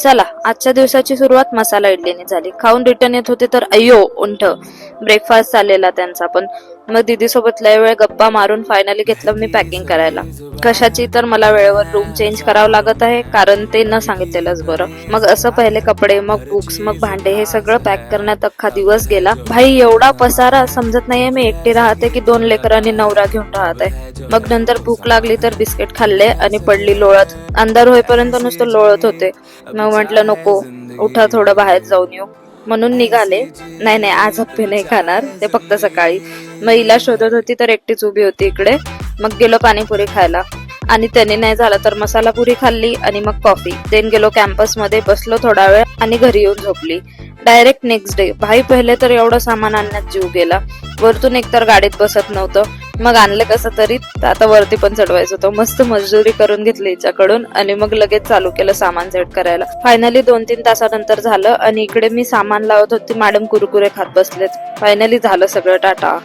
चला आजच्या दिवसाची सुरुवात मसाला इडलीने झाली. खाऊन रिटर्न येत होते तर अय्यो उंठ. ब्रेकफास्ट चाललेला त्यांचा पण. मग दीदी सोबत लय वेळ गप्पा मारून फायनली घेतलं मी पॅकिंग करायला. कशाची तर मला वेळेवर रूम चेंज करावं लागत आहे, कारण ते न सांगितलेलंच बरं. मग असं पहिले कपडे, मग बुक्स, मग भांडे हे सगळं पॅक करण्यात अख्खा दिवस गेला. भाई एवढा पसारा, समजत नाहीये मी एकटी राहते की 2 लेकरांनी नवरा घेऊन राहते. मग नंतर भूक लागली तर बिस्किट खाल्ले आणि पडली लोळत. अंधार होईपर्यंत नुसतं लोळत होते. मग म्हटलं नको, उठा थोडं बाहेर जाऊन येऊ, म्हणून निघाले. नाही आज हप्पे नाही खाणार, ते फक्त सकाळी. मग हिला शोधत होती तर एकटीच उभी होती इकडे. मग गेलो पाणीपुरी खायला आणि त्याने नाही झालं तर मसाला पुरी खाल्ली आणि मग कॉफी. देन गेलो कॅम्पस मध्ये, बसलो थोडा वेळ आणि घरी येऊन झोपली. Direct next day. भाई पहिले तर एवढं सामान आणण्यात जीव गेला. वरतून एकतर गाडीत बसत नव्हतं, मग आणलं कसं तरी. आता वरती पण चढवायचं होतं. मस्त मजदुरी करून घेतली हिच्याकडून आणि मग लगेच चालू केलं सामान सेट करायला. फायनली 2-3 तासानंतर झालं आणि इकडे मी सामान लावत होती, मॅडम कुरकुरे खात बसलेत. फायनली झालं सगळं. टाटा.